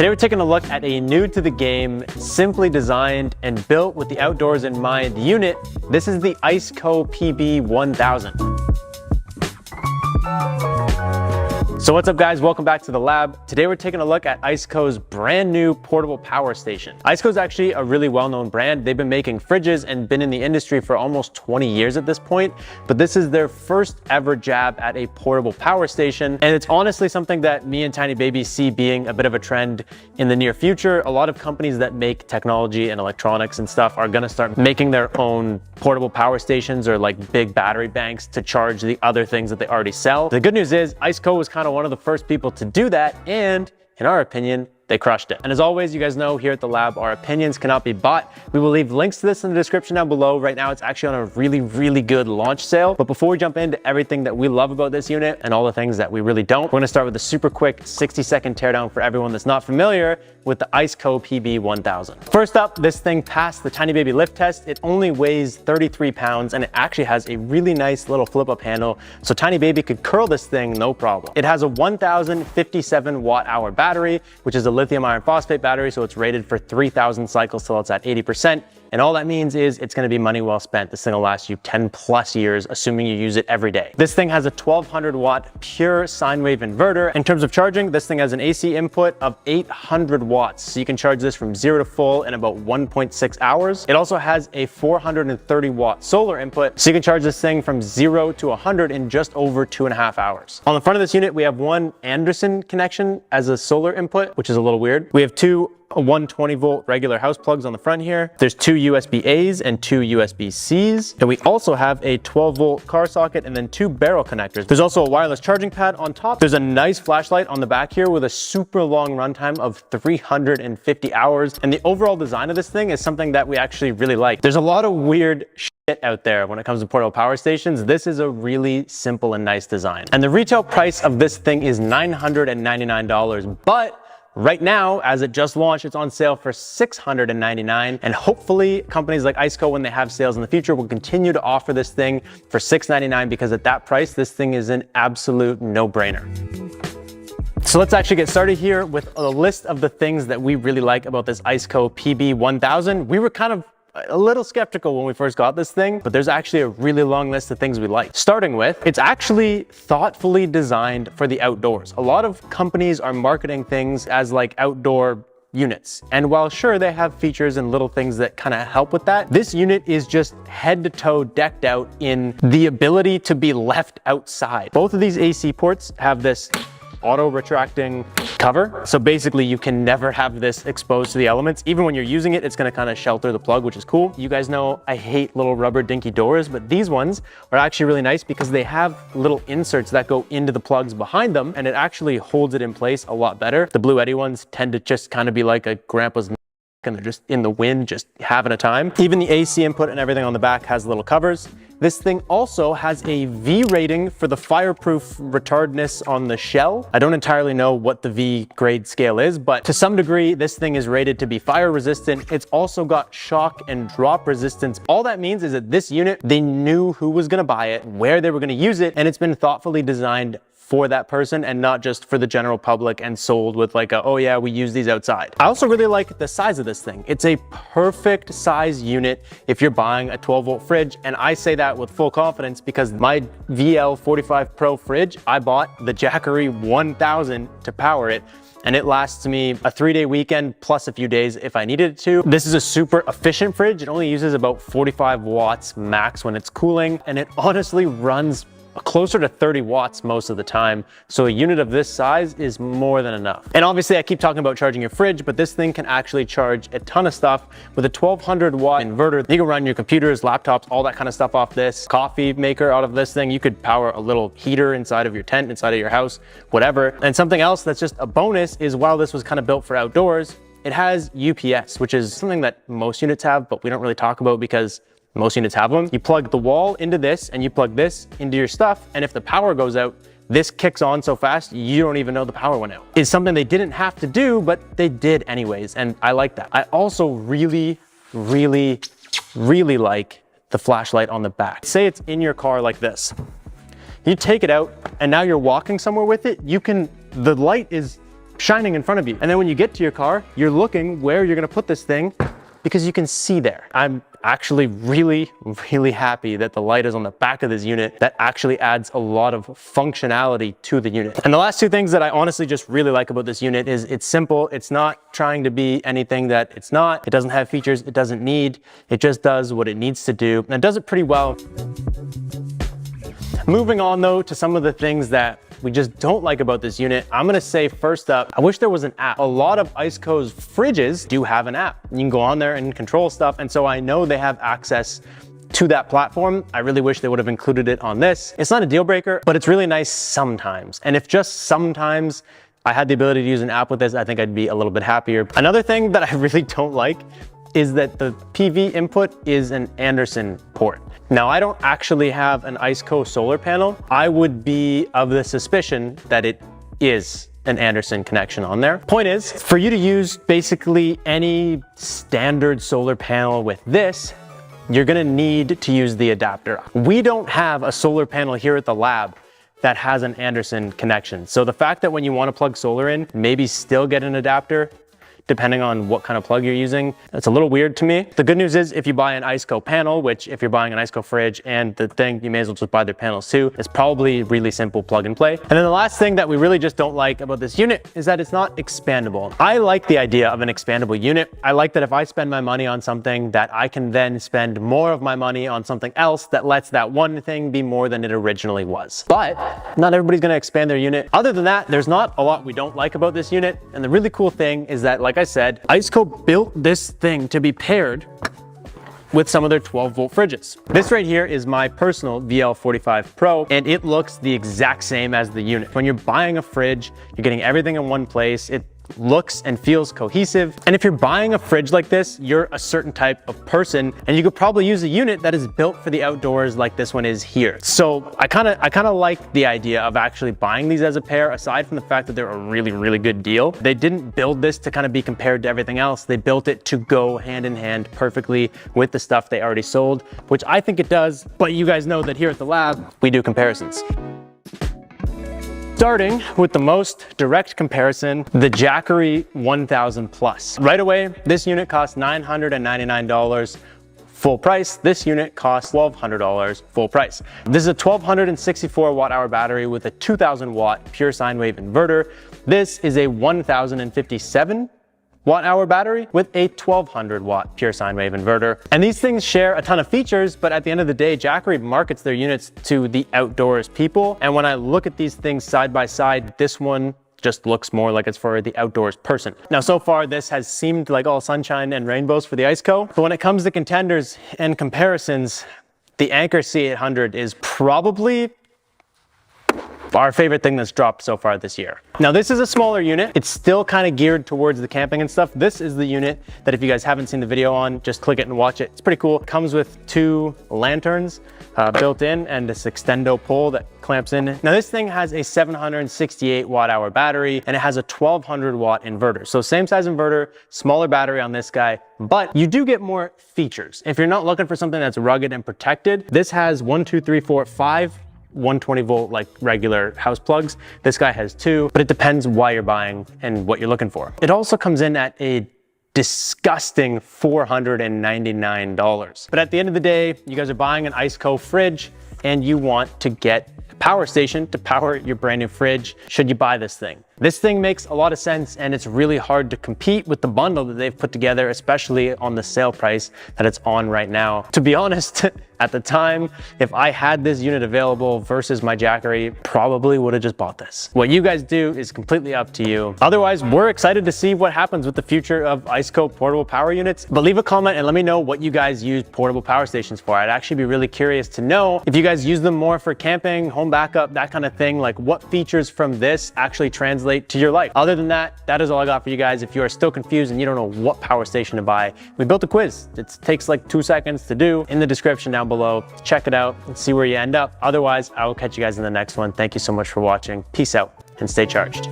Today we're taking a look at a new to the game, simply designed and built with the outdoors in mind unit. This is the ICECO PB1000. So what's up guys, welcome back to the lab. Today we're taking a look at ICECO's brand new portable power station. ICECO is actually a really well-known brand. They've been making fridges and been in the industry for almost 20 years at this point, but this is their first ever jab at a portable power station. And it's honestly something that me and Tiny Baby see being a bit of a trend in the near future. A lot of companies that make technology and electronics and stuff are gonna start making their own portable power stations or like big battery banks to charge the other things that they already sell. The good news is ICECO was kind of one of the first people to do that, and in our opinion, they crushed it. And as always, you guys know here at the lab, our opinions cannot be bought. We will leave links to this in the description down below. Right now, it's actually on a really good launch sale. But before we jump into everything that we love about this unit and all the things that we really don't, we're gonna start with a super quick 60-second teardown for everyone that's not familiar with the ICECO PB1000. First up, this thing passed the Tiny Baby lift test. It only weighs 33 pounds and it actually has a really nice little flip up handle. So Tiny Baby could curl this thing, no problem. It has a 1057 watt-hour battery, which is a lithium iron phosphate battery. So it's rated for 3000 cycles till it's at 80%. And all that means is it's gonna be money well spent. This thing will last you 10 plus years, assuming you use it every day. This thing has a 1200 watt pure sine wave inverter. In terms of charging, this thing has an AC input of 800 watts. So you can charge this from 0 to full in about 1.6 hours. It also has a 430 watt solar input. So you can charge this thing from 0 to 100 in just over 2.5 hours. On the front of this unit, we have one Anderson connection as a solar input, which is a little weird. We have two 120 volt regular house plugs on the front here. There's two USB A's and two USB C's. And we also have a 12 volt car socket and then two barrel connectors. There's also a wireless charging pad on top. There's a nice flashlight on the back here with a super long runtime of 350 hours. And the overall design of this thing is something that we actually really like. There's a lot of weird shit out there when it comes to portable power stations. This is a really simple and nice design. And the retail price of this thing is $999, but right now, as it just launched, it's on sale for $699. And hopefully companies like ICECO, when they have sales in the future, will continue to offer this thing for $699, because at that price, this thing is an absolute no-brainer. So let's actually get started here with a list of the things that we really like about this ICECO PB1000. We were kind of a little skeptical when we first got this thing, but there's actually a really long list of things we like. Starting with, it's actually thoughtfully designed for the outdoors. A lot of companies are marketing things as like outdoor units. And while sure, they have features and little things that kind of help with that, this unit is just head to toe decked out in the ability to be left outside. Both of these AC ports have this auto retracting cover. So basically you can never have this exposed to the elements. Even when you're using it, it's gonna kind of shelter the plug, which is cool. You guys know I hate little rubber dinky doors, but these ones are actually really nice because they have little inserts that go into the plugs behind them, and it actually holds it in place a lot better. The Blue Eddy ones tend to just kind of be like a grandpa's and they're just in the wind, just having a time. Even the AC input and everything on the back has little covers. This thing also has a V rating for the fireproof retardness on the shell. I don't entirely know what the V grade scale is, but to some degree, this thing is rated to be fire resistant. It's also got shock and drop resistance. All that means is that this unit, they knew who was gonna buy it, where they were gonna use it, and it's been thoughtfully designed for that person and not just for the general public and sold with like a, oh yeah, we use these outside. I also really like the size of this thing. It's a perfect size unit if you're buying a 12 volt fridge. And I say that with full confidence because my VL45 Pro fridge, I bought the Jackery 1000 to power it, and it lasts me a 3-day weekend plus a few days if I needed it to. This is a super efficient fridge. It only uses about 45 watts max when it's cooling, and it honestly runs closer to 30 watts most of the time. So a unit of this size is more than enough. And obviously I keep talking about charging your fridge, but this thing can actually charge a ton of stuff with a 1200 watt inverter. You can run your computers, laptops, all that kind of stuff off this. Coffee maker out of this thing. You could power a little heater inside of your tent, inside of your house, whatever. And something else that's just a bonus is while this was kind of built for outdoors, it has UPS, which is something that most units have, but we don't really talk about because most units have them. You plug the wall into this and you plug this into your stuff. And if the power goes out, this kicks on so fast, you don't even know the power went out. It's something they didn't have to do, but they did anyways. And I like that. I also really like the flashlight on the back. Say it's in your car like this. You take it out and now you're walking somewhere with it. The light is shining in front of you. And then when you get to your car, you're looking where you're gonna put this thing because you can see there. I'm actually really happy that the light is on the back of this unit. That actually adds a lot of functionality to the unit. And the last two things that I honestly just really like about this unit is it's simple. It's not trying to be anything that it's not. It doesn't have features it doesn't need. It just does what it needs to do, and it does it pretty well. Moving on though to some of the things that we just don't like about this unit, I'm gonna say first up, I wish there was an app. A lot of ICECO's fridges do have an app. You can go on there and control stuff, and so I know they have access to that platform. I really wish they would have included it on this. It's not a deal breaker, but it's really nice sometimes. And if just sometimes I had the ability to use an app with this, I think I'd be a little bit happier. Another thing that I really don't like is that the PV input is an Anderson port. Now, I don't actually have an ICECO solar panel. I would be of the suspicion that it is an Anderson connection on there. Point is, for you to use basically any standard solar panel with this, you're gonna need to use the adapter. We don't have a solar panel here at the lab that has an Anderson connection. So the fact that when you wanna plug solar in, maybe still get an adapter, depending on what kind of plug you're using, it's a little weird to me. The good news is if you buy an ICECO panel, which if you're buying an ICECO fridge and the thing, you may as well just buy their panels too. It's probably really simple plug and play. And then the last thing that we really just don't like about this unit is that it's not expandable. I like the idea of an expandable unit. I like that if I spend my money on something, that I can then spend more of my money on something else that lets that one thing be more than it originally was. But not everybody's gonna expand their unit. Other than that, there's not a lot we don't like about this unit. And the really cool thing is that, like I said, ICECO built this thing to be paired with some of their 12-volt fridges. This right here is my personal VL45 Pro, and it looks the exact same as the unit. When you're buying a fridge, you're getting everything in one place. It looks and feels cohesive. And if you're buying a fridge like this, you're a certain type of person, and you could probably use a unit that is built for the outdoors like this one is here. So I kind of like the idea of actually buying these as a pair, aside from the fact that they're a really good deal. They didn't build this to kind of be compared to everything else. They built it to go hand in hand perfectly with the stuff they already sold, which I think it does. But you guys know that here at the lab, we do comparisons. Starting with the most direct comparison, the Jackery 1000 Plus. Right away, this unit costs $999 full price. This unit costs $1,200 full price. This is a 1264 watt hour battery with a 2000 watt pure sine wave inverter. This is a 1057 watt hour battery with a 1200 watt pure sine wave inverter. And these things share a ton of features, but at the end of the day, Jackery markets their units to the outdoors people. And when I look at these things side by side, this one just looks more like it's for the outdoors person. Now, so far, this has seemed like all sunshine and rainbows for the ICECO, but when it comes to contenders and comparisons, the Anker C800 is probably our favorite thing that's dropped so far this year. Now, this is a smaller unit. It's still kind of geared towards the camping and stuff. This is the unit that if you guys haven't seen the video on, just click it and watch it. It's pretty cool. It comes with two lanterns built in and this extendo pole that clamps in. Now, this thing has a 768 watt hour battery and it has a 1200 watt inverter. So same size inverter, smaller battery on this guy, but you do get more features. If you're not looking for something that's rugged and protected, this has 5 120 volt like regular house plugs. This guy has 2, but it depends why you're buying and what you're looking for. It also comes in at a disgusting $499. But at the end of the day, you guys are buying an ICECO fridge and you want to get a power station to power your brand new fridge should you buy this thing. This thing makes a lot of sense, and it's really hard to compete with the bundle that they've put together, especially on the sale price that it's on right now. To be honest, at the time, if I had this unit available versus my Jackery, probably would have just bought this. What you guys do is completely up to you. Otherwise, we're excited to see what happens with the future of ICECO portable power units. But leave a comment and let me know what you guys use portable power stations for. I'd actually be really curious to know if you guys use them more for camping, home backup, that kind of thing. Like, what features from this actually translate to your life. Other than that, that is all I got for you guys. If you are still confused and you don't know what power station to buy, we built a quiz. It takes like 2 seconds to do. In the description down below, check it out and see where you end up. Otherwise, I will catch you guys in the next one. Thank you so much for watching. Peace out and stay charged.